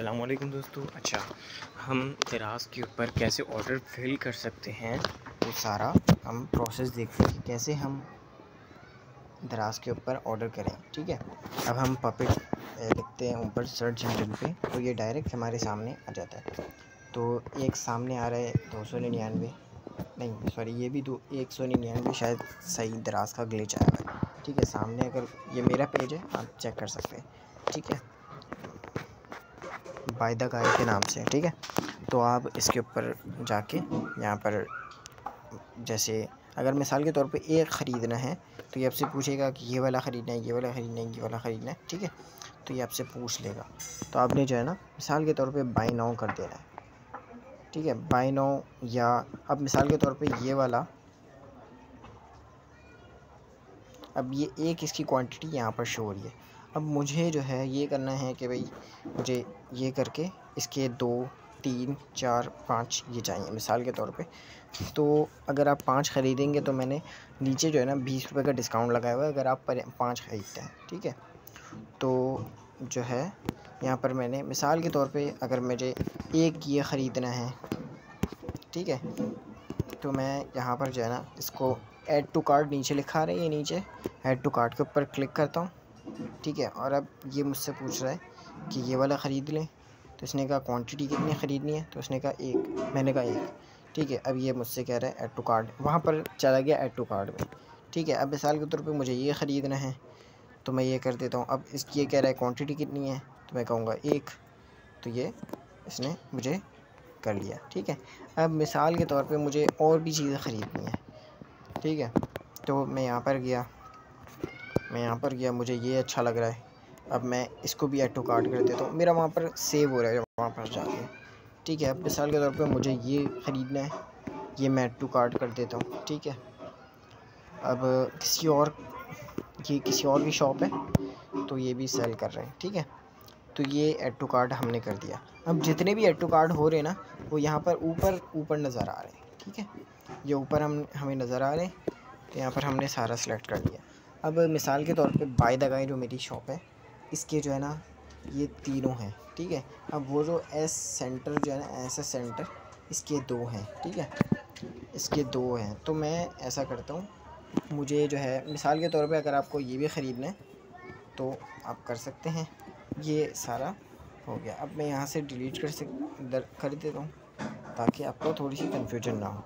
अस्सलाम वालेकुम दोस्तों। अच्छा, हम दराज़ के ऊपर कैसे ऑर्डर फिल कर सकते हैं, वो सारा हम प्रोसेस देखते हैं कि कैसे हम दराज़ के ऊपर ऑर्डर करें। ठीक है, अब हम पपेट लिखते हैं ऊपर सर्च इंजन पे, तो ये डायरेक्ट हमारे सामने आ जाता है। तो एक सामने आ रहा है 299, नहीं सॉरी, ये भी 199 शायद सही दराज़ का ग्लिच आया हुआ है। ठीक है, सामने अगर ये मेरा पेज है आप चेक कर सकते हैं। ठीक है, बाय द गाय के नाम से। ठीक है, तो आप इसके ऊपर जाके यहाँ पर जैसे अगर मिसाल के तौर पे एक ख़रीदना है तो ये आपसे पूछेगा कि ये वाला ख़रीदना है, ये वाला ख़रीदना है, ये वाला ख़रीदना है। ठीक है, तो ये आपसे पूछ लेगा, तो आपने जो है ना मिसाल के तौर पे बाय नाउ कर देना है। ठीक है, बाय नाउ, या अब मिसाल के तौर पे ये वाला, अब ये एक इसकी क्वांटिटी यहाँ पर शो हो रही है। अब मुझे जो है ये करना है कि भाई मुझे ये करके इसके 2, 3, 4, 5 ये चाहिए मिसाल के तौर पे। तो अगर आप 5 ख़रीदेंगे तो मैंने नीचे जो है ना 20 रुपये का डिस्काउंट लगाया हुआ है अगर आप 5 ख़रीदते हैं। ठीक है, तो जो है यहाँ पर मैंने मिसाल के तौर पे अगर मुझे एक ये ख़रीदना है, ठीक है, तो मैं यहाँ पर जो है ना इसको ऐड टू कार्ट नीचे लिखा रहा है, ये नीचे ऐड टू कार्ट के ऊपर क्लिक करता हूँ। ठीक है, और अब ये मुझसे पूछ रहा है कि ये वाला ख़रीद लें, तो इसने कहा क्वांटिटी कितनी ख़रीदनी है, तो उसने कहा 1, मैंने कहा 1। ठीक है, अब ये मुझसे कह रहा है ऐड टू कार्ट, वहाँ पर चला गया ऐड टू कार्ट में। ठीक है, अब मिसाल के तौर पे मुझे ये ख़रीदना है तो मैं ये कर देता हूँ। अब ये कह रहा है क्वांटिटी कितनी है, तो मैं कहूँगा 1, तो ये इसने मुझे कर लिया। ठीक है, अब मिसाल के तौर पे मुझे और भी चीज़ें ख़रीदनी है। ठीक है, तो मैं यहाँ पर गया, मुझे ये अच्छा लग रहा है, अब मैं इसको भी ऐड टू कार्ट कर देता हूँ, मेरा वहाँ पर सेव हो रहा है वहाँ पर जाके। ठीक है, अब मिसाल के तौर पे मुझे ये ख़रीदना है, ये मैं ऐड टू कार्ट कर देता हूँ। ठीक है, अब किसी और की शॉप है तो ये भी सेल कर रहे हैं। ठीक है, तो ये ऐड टू कार्ट हमने कर दिया। अब जितने भी ऐड टू कार्ट हो रहे हैं ना वो यहाँ पर ऊपर नज़र आ रहे हैं। ठीक है, ये ऊपर हमें नज़र आ रहे हैं, तो यहाँ पर हमने सारा सेलेक्ट कर लिया। अब मिसाल के तौर पे बाय द गाय जो मेरी शॉप है इसके जो है ना ये तीनों हैं। ठीक है, अब वो जो एस सेंटर जो है ना एस सेंटर, इसके 2 हैं। ठीक है, इसके 2 हैं, तो मैं ऐसा करता हूँ, मुझे जो है मिसाल के तौर पे अगर आपको ये भी ख़रीदना है तो आप कर सकते हैं। ये सारा हो गया, अब मैं यहाँ से डिलीट कर देता हूँ ताकि आपको थोड़ी सी कन्फ्यूजन ना हो।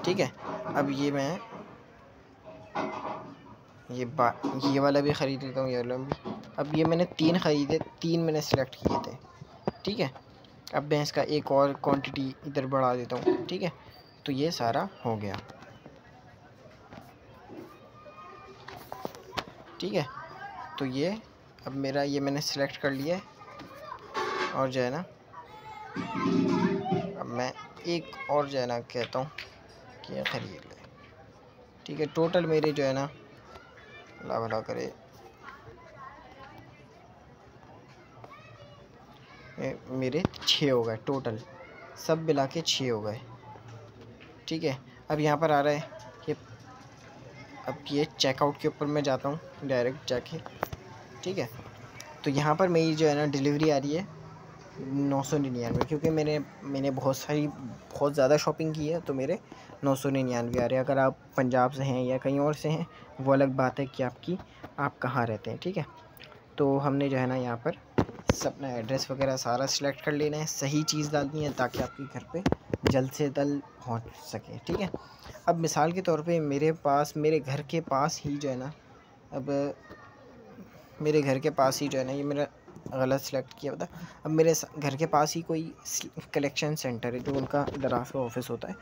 ठीक है, अब ये मैं ये वाला भी ख़रीद लेता हूँ, ये वाला भी। अब ये मैंने 3 ख़रीदे, 3 मैंने सेलेक्ट किए थे। ठीक है, अब मैं इसका एक और क्वांटिटी इधर बढ़ा देता हूँ। ठीक है, तो ये सारा हो गया। ठीक है, तो ये अब मेरा ये मैंने सेलेक्ट कर लिया है, और जो है ना अब मैं एक और जो है ना कहता हूँ कि ये ख़रीद ले। ठीक है, टोटल मेरे जो है ना अल्लाह भला करे मेरे 6 हो गए टोटल, सब मिला के 6 हो गए। ठीक है, अब यहाँ पर आ रहा है कि अब ये चेकआउट के ऊपर मैं जाता हूँ, डायरेक्ट जाके। ठीक है, तो यहाँ पर मेरी जो है ना डिलीवरी आ रही है 999, क्योंकि मैंने बहुत ज़्यादा शॉपिंग की है, तो मेरे 999 आ रहे हैं। अगर आप पंजाब से हैं या कहीं और से हैं वो अलग बात है कि आप कहाँ रहते हैं। ठीक है, तो हमने जो है ना यहाँ पर अपना एड्रेस वगैरह सारा सिलेक्ट कर लेना है, सही चीज़ डालनी है ताकि आपके घर पे जल्द से जल्द पहुँच सके। ठीक है, अब मिसाल के तौर पे मेरे घर के पास ही जो है ना, अब मेरे घर के पास ही जो है ना, ये मेरा गलत सेलेक्ट किया था। अब मेरे घर के पास ही कोई कलेक्शन सेंटर है जो उनका दराज़ का ऑफिस होता है,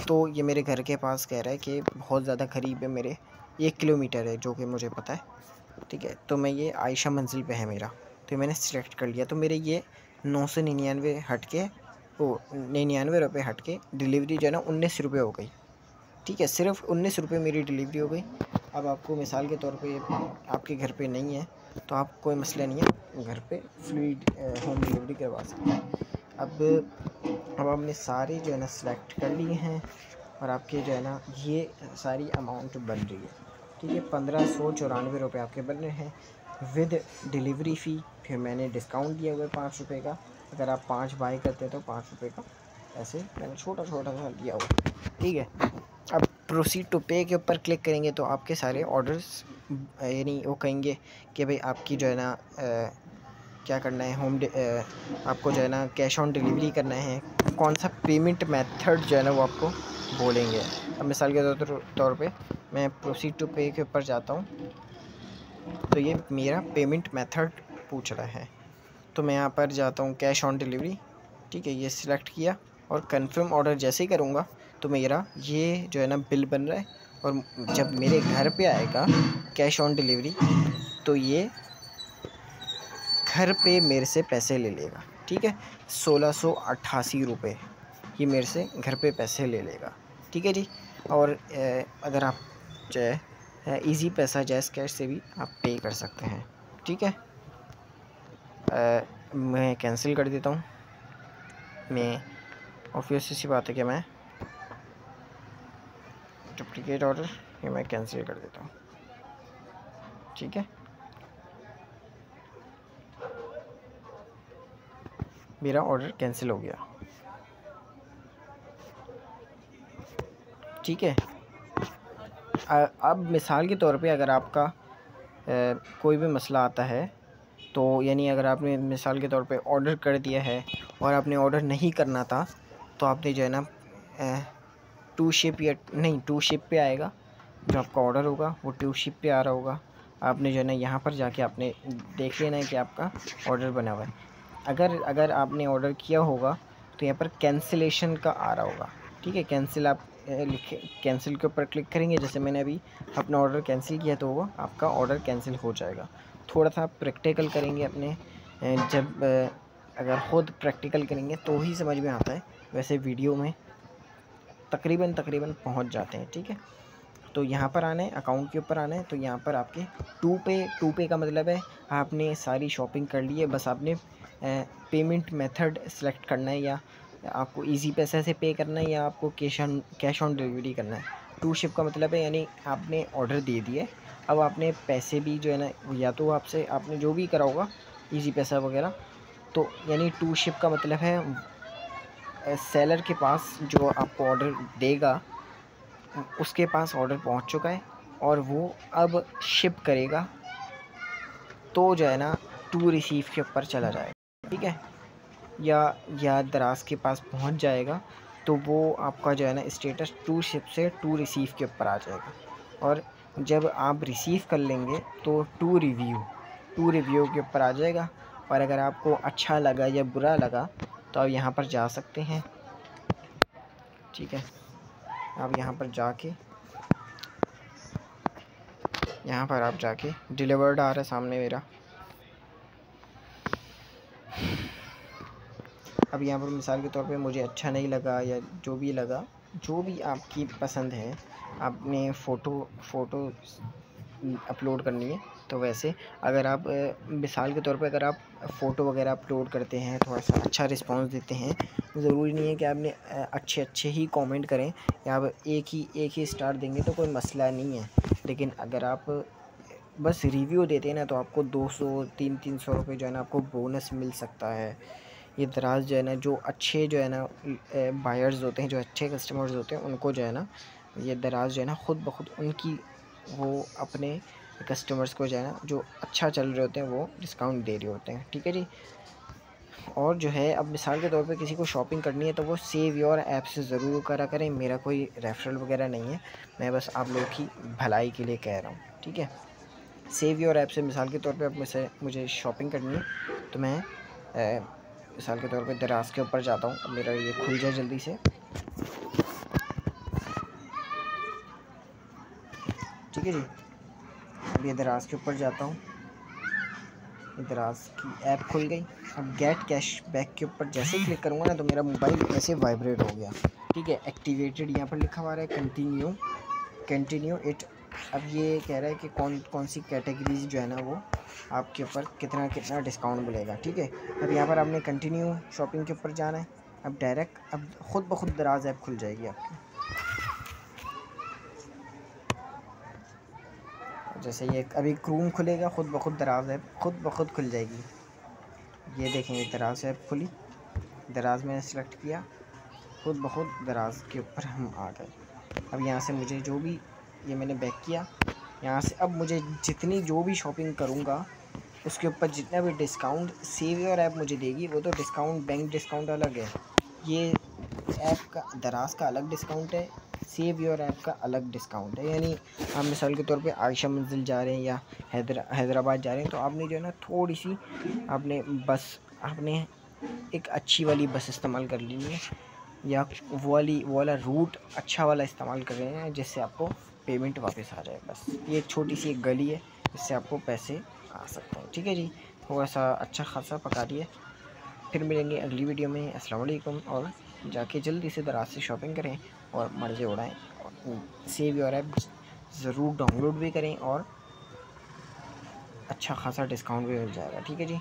तो ये मेरे घर के पास कह रहा है कि बहुत ज़्यादा करीब है, मेरे 1 किलोमीटर है, जो कि मुझे पता है। ठीक है, तो मैं ये आयशा मंजिल पे है मेरा, तो मैंने सिलेक्ट कर लिया। तो मेरे ये 999 हट के 99 रुपये हट के डिलीवरी जो है ना 19 रुपये हो गई। ठीक है, सिर्फ 19 रुपये मेरी डिलीवरी हो गई। अब आपको मिसाल के तौर पे आपके घर पे नहीं है तो आप कोई मसला नहीं है, घर पे फ्री होम डिलीवरी करवा सकते हैं। अब आपने सारी जो है ना सेलेक्ट कर लिए हैं, और आपके जो है ना ये सारी अमाउंट बन रही है। ठीक है, 1594 रुपये आपके बन रहे हैं। विद डिलीवरी फ़ी। फिर मैंने डिस्काउंट दिया हुआ है 5 रुपये का, अगर आप 5 बाई करते हैं तो 5 रुपये का ऐसे मैंने छोटा छोटा सा दिया हुआ, ठीक है। अब प्रोसीड टू पे के ऊपर क्लिक करेंगे तो आपके सारे ऑर्डर्स यानी वो कहेंगे कि भाई आपकी जो है ना क्या करना है, आपको जो है ना कैश ऑन डिलीवरी करना है, कौन सा पेमेंट मेथड जो है ना वो आपको बोलेंगे। अब मिसाल के तौर पे मैं प्रोसीड टू पे के ऊपर जाता हूँ तो ये मेरा पेमेंट मेथड पूछ रहा है, तो मैं यहाँ पर जाता हूँ कैश ऑन डिलीवरी, ठीक है, ये सिलेक्ट किया और कंफर्म ऑर्डर जैसे ही करूँगा तो मेरा ये जो है ना बिल बन रहा है, और जब मेरे घर पे आएगा कैश ऑन डिलीवरी तो ये घर पे मेरे से पैसे ले लेगा, ठीक है। 1688 रुपये ये मेरे से घर पे पैसे ले लेगा, ठीक है जी। और अगर आप चाहे इजी पैसा जैज़ कैश से भी आप पे कर सकते हैं, ठीक है। मैं कैंसिल कर देता हूँ। मैं ऑब्वियस सी बात है कि मैं डुप्लीकेट ऑर्डर ये मैं कैंसिल कर देता हूँ, ठीक है। मेरा ऑर्डर कैंसिल हो गया, ठीक है। अब मिसाल के तौर पे अगर आपका कोई भी मसला आता है तो यानी अगर आपने मिसाल के तौर पे ऑर्डर कर दिया है और आपने ऑर्डर नहीं करना था तो आपने जो है ना टू शिप या नहीं टू शिप पे आएगा, जो आपका ऑर्डर होगा वो टू शिप पे आ रहा होगा। आपने जो है ना यहाँ पर जाके आपने देख लेना है कि आपका ऑर्डर बना हुआ है। अगर आपने ऑर्डर किया होगा तो यहाँ पर कैंसिलेशन का आ रहा होगा, ठीक है। कैंसिल आप लिखे, कैंसिल के ऊपर क्लिक करेंगे, जैसे मैंने अभी अपना ऑर्डर कैंसिल किया तो वो आपका ऑर्डर कैंसिल हो जाएगा। थोड़ा सा प्रैक्टिकल करेंगे अपने, जब अगर ख़ुद प्रैक्टिकल करेंगे तो ही समझ में आता है, वैसे वीडियो में तकरीबन पहुंच जाते हैं, ठीक है। तो यहाँ पर आना है, अकाउंट के ऊपर आना है, तो यहाँ पर आपके टू पे का मतलब है आपने सारी शॉपिंग कर ली है, बस आपने पेमेंट मेथड सेलेक्ट करना है, या आपको इजी पैसे से पे करना है या आपको कैश ऑन डिलीवरी करना है। टू शिप का मतलब है यानी आपने ऑर्डर दे दिए, अब आपने पैसे भी जो है ना या तो आपसे आपने जो भी करा होगा इजी पैसा वगैरह, तो यानी टू शिप का मतलब है सेलर के पास जो आपको ऑर्डर देगा उसके पास ऑर्डर पहुंच चुका है और वो अब शिप करेगा तो जो है ना टू रिसीव के ऊपर चला जाएगा, ठीक है। या दराज के पास पहुंच जाएगा तो वो आपका जो है ना स्टेटस टू शिप से टू रिसीव के ऊपर आ जाएगा, और जब आप रिसीव कर लेंगे तो टू रिव्यू के ऊपर आ जाएगा। और अगर आपको अच्छा लगा या बुरा लगा तो आप यहाँ पर जा सकते हैं, ठीक है। आप यहाँ पर आप जाके डिलीवर्ड आ रहा है सामने मेरा। अब यहाँ पर मिसाल के तौर पे मुझे अच्छा नहीं लगा या जो भी लगा, जो भी आपकी पसंद है, आपने फ़ोटो अपलोड करनी है तो वैसे अगर आप मिसाल के तौर पे अगर आप फ़ोटो वगैरह अपलोड करते हैं, थोड़ा सा अच्छा रिस्पांस देते हैं, ज़रूरी नहीं है कि आपने अच्छे ही कमेंट करें या आप एक ही स्टार देंगे तो कोई मसला नहीं है। लेकिन अगर आप बस रिव्यू देते हैं ना तो आपको 200-300 रुपये जो है ना आपको बोनस मिल सकता है। ये दराज जो है ना जो अच्छे जो है ना बायर्स होते हैं, जो अच्छे कस्टमर्स होते हैं, उनको जो है ना ये दराज जो है ना ख़ुद ब खुद उनकी वो अपने कस्टमर्स को जो है ना जो अच्छा चल रहे होते हैं वो डिस्काउंट दे रहे होते हैं, ठीक है जी। और जो है अब मिसाल के तौर पे किसी को शॉपिंग करनी है तो वो सेव योर ऐप से ज़रूर करा करें। मेरा कोई रेफरल वगैरह नहीं है, मैं बस आप लोग की भलाई के लिए कह रहा हूँ, ठीक है। सेव योर ऐप से मिसाल के तौर पे अब मुझे शॉपिंग करनी है तो मैं मिसाल के तौर पे दराज के ऊपर जाता हूँ। अब मेरा ये खुल जाए जल्दी से, ठीक है जी। अब ये दराज के ऊपर जाता हूँ, दराज की ऐप खुल गई। अब गेट कैश बैक के ऊपर जैसे क्लिक करूँगा ना तो मेरा मोबाइल ऐसे वाइब्रेट हो गया, ठीक है। एक्टिवेटेड यहाँ पर लिखा हुआ है, कंटिन्यू इट। अब ये कह रहा है कि कौन सी कैटेगरीज जो है ना वो आपके ऊपर कितना डिस्काउंट मिलेगा, ठीक है। अब यहाँ पर आपने कंटिन्यू शॉपिंग के ऊपर जाना है। अब डायरेक्ट अब ख़ुद ब खुद दराज ऐप खुल जाएगी आपकी। जैसे ये अभी क्रोम खुलेगा, खुद ब खुद दराज ऐप खुद ब खुद खुल जाएगी। ये देखें, ये दराज ऐप खुली, दराज मैंने सेलेक्ट किया, खुद ब खुद दराज के ऊपर हम आ गए। अब यहाँ से मुझे जो भी, ये मैंने बैक किया, यहाँ से अब मुझे जितनी जो भी शॉपिंग करूँगा उसके ऊपर जितना भी डिस्काउंट सेव योर ऐप मुझे देगी, वो तो डिस्काउंट बैंक डिस्काउंट अलग है, ये ऐप का दराज का अलग डिस्काउंट है, सेव योर ऐप का अलग डिस्काउंट है। यानी आप मिसाल के तौर पे आयशा मंजिल जा रहे हैं या हैदराबाद जा रहे हैं, तो आपने जो है ना थोड़ी सी आपने एक अच्छी वाली बस इस्तेमाल कर ली है, या वो वाला रूट अच्छा वाला इस्तेमाल कर रहे हैं जिससे आपको पेमेंट वापस आ जाए। बस ये एक छोटी सी एक गली है जिससे आपको पैसे आ सकते हैं। ठीक है जी, थोड़ा सा अच्छा खासा पका दिए। फिर मिलेंगे अगली वीडियो में। अस्सलाम वालेकुम। और जाके जल्दी से दराज से शॉपिंग करें और मर्ज़े उड़ाएं, और सेव योर ऐप ज़रूर डाउनलोड भी करें और अच्छा खासा डिस्काउंट भी मिल जाएगा। ठीक है जी।